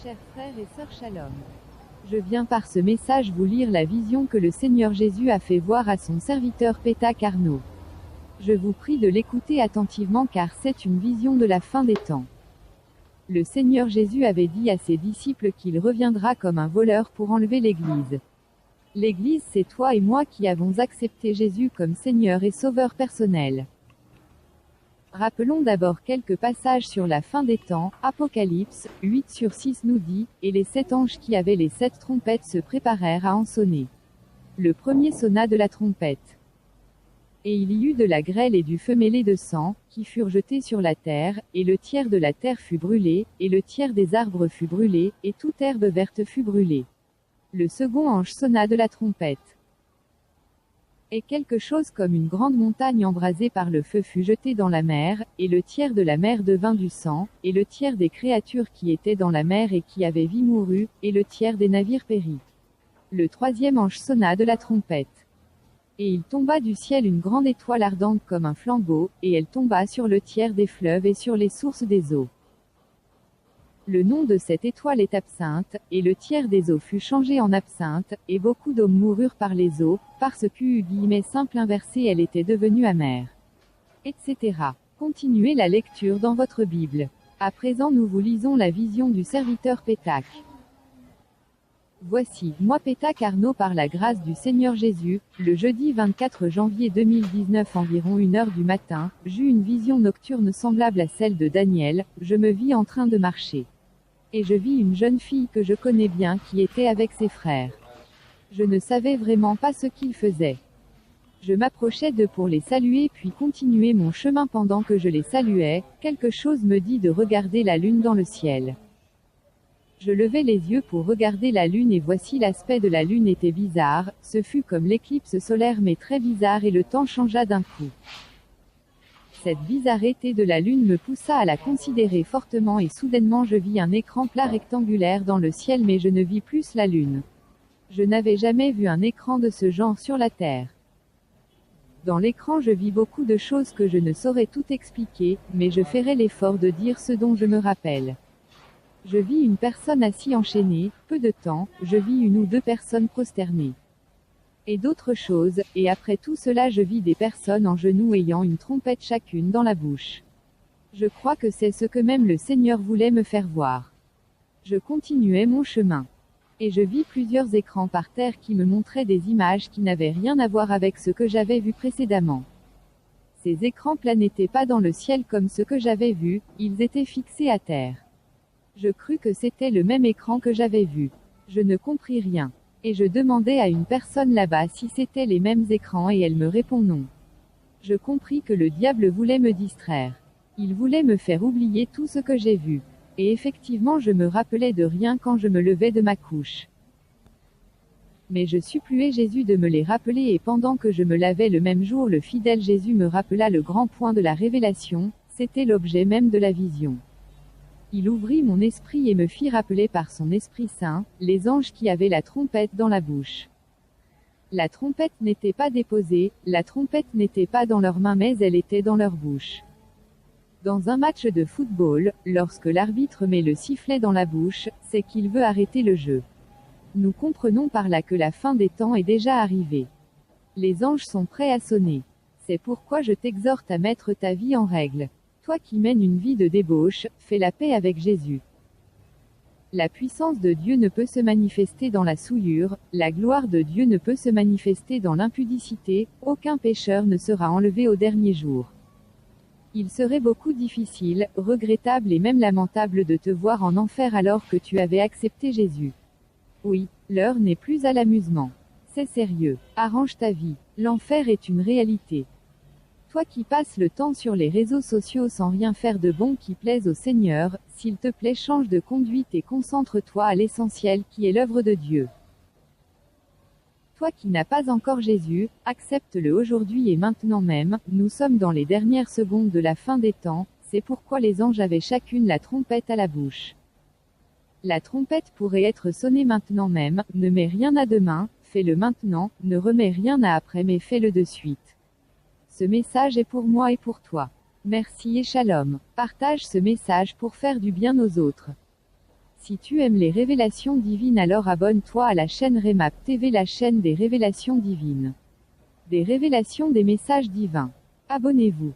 Chers frères et sœurs Shalom. Je viens par ce message vous lire la vision que le Seigneur Jésus a fait voir à son serviteur Pétac Arnaud. Je vous prie de l'écouter attentivement car c'est une vision de la fin des temps. Le Seigneur Jésus avait dit à ses disciples qu'il reviendra comme un voleur pour enlever l'Église. L'Église, c'est toi et moi qui avons accepté Jésus comme Seigneur et Sauveur personnel. Rappelons d'abord quelques passages sur la fin des temps. Apocalypse 8/6 nous dit, « Et les 7 anges qui avaient les 7 trompettes se préparèrent à en sonner. Le premier sonna de la trompette. Et il y eut de la grêle et du feu mêlé de sang, qui furent jetés sur la terre, et le tiers de la terre fut brûlé, et le tiers des arbres fut brûlé, et toute herbe verte fut brûlée. Le second ange sonna de la trompette. Et quelque chose comme une grande montagne embrasée par le feu fut jetée dans la mer, et le tiers de la mer devint du sang, et le tiers des créatures qui étaient dans la mer et qui avaient vie mourut, et le tiers des navires périt. Le troisième ange sonna de la trompette. Et il tomba du ciel une grande étoile ardente comme un flambeau, et elle tomba sur le tiers des fleuves et sur les sources des eaux. Le nom de cette étoile est Absinthe, et le tiers des eaux fut changé en absinthe, et beaucoup d'hommes moururent par les eaux, parce que simple inversé elle était devenue amère. Etc. Continuez la lecture dans votre Bible. À présent nous vous lisons la vision du serviteur Pétac. Voici, moi Pétac Arnaud par la grâce du Seigneur Jésus, le jeudi 24 janvier 2019 environ 1h du matin, j'eus une vision nocturne semblable à celle de Daniel, je me vis en train de marcher. Et je vis une jeune fille que je connais bien qui était avec ses frères. Je ne savais vraiment pas ce qu'ils faisaient. Je m'approchais d'eux pour les saluer puis continuer mon chemin pendant que je les saluais, quelque chose me dit de regarder la lune dans le ciel. Je levai les yeux pour regarder la lune et voici l'aspect de la lune était bizarre, ce fut comme l'éclipse solaire mais très bizarre et le temps changea d'un coup. Cette bizarreté de la lune me poussa à la considérer fortement et soudainement je vis un écran plat rectangulaire dans le ciel mais je ne vis plus la lune. Je n'avais jamais vu un écran de ce genre sur la Terre. Dans l'écran je vis beaucoup de choses que je ne saurais tout expliquer, mais je ferai l'effort de dire ce dont je me rappelle. Je vis une personne assise enchaînée, peu de temps, je vis une ou deux personnes prosternées. Et d'autres choses, et après tout cela je vis des personnes en genoux ayant une trompette chacune dans la bouche. Je crois que c'est ce que même le Seigneur voulait me faire voir. Je continuais mon chemin. Et je vis plusieurs écrans par terre qui me montraient des images qui n'avaient rien à voir avec ce que j'avais vu précédemment. Ces écrans plats n'étaient pas dans le ciel comme ce que j'avais vu, ils étaient fixés à terre. Je crus que c'était le même écran que j'avais vu. Je ne compris rien. Et je demandai à une personne là-bas si c'était les mêmes écrans et elle me répond non. Je compris que le diable voulait me distraire. Il voulait me faire oublier tout ce que j'ai vu. Et effectivement je me rappelais de rien quand je me levais de ma couche. Mais je suppliai Jésus de me les rappeler et pendant que je me lavais le même jour le fidèle Jésus me rappela le grand point de la révélation, c'était l'objet même de la vision. Il ouvrit mon esprit et me fit rappeler par son Esprit Saint, les anges qui avaient la trompette dans la bouche. La trompette n'était pas déposée, la trompette n'était pas dans leurs mains mais elle était dans leur bouche. Dans un match de football, lorsque l'arbitre met le sifflet dans la bouche, c'est qu'il veut arrêter le jeu. Nous comprenons par là que la fin des temps est déjà arrivée. Les anges sont prêts à sonner. C'est pourquoi je t'exhorte à mettre ta vie en règle. Toi qui mènes une vie de débauche, fais la paix avec Jésus. La puissance de Dieu ne peut se manifester dans la souillure, la gloire de Dieu ne peut se manifester dans l'impudicité, aucun pécheur ne sera enlevé au dernier jour. Il serait beaucoup difficile, regrettable et même lamentable de te voir en enfer alors que tu avais accepté Jésus. Oui, l'heure n'est plus à l'amusement. C'est sérieux. Arrange ta vie. L'enfer est une réalité. Toi qui passes le temps sur les réseaux sociaux sans rien faire de bon qui plaise au Seigneur, s'il te plaît change de conduite et concentre-toi à l'essentiel qui est l'œuvre de Dieu. Toi qui n'as pas encore Jésus, accepte-le aujourd'hui et maintenant même, nous sommes dans les dernières secondes de la fin des temps, c'est pourquoi les anges avaient chacune la trompette à la bouche. La trompette pourrait être sonnée maintenant même, ne mets rien à demain, fais-le maintenant, ne remets rien à après mais fais-le de suite. Ce message est pour moi et pour toi. Merci et shalom. Partage ce message pour faire du bien aux autres. Si tu aimes les révélations divines, alors abonne-toi à la chaîne Remap TV, la chaîne des révélations divines. Des révélations des messages divins. Abonnez-vous.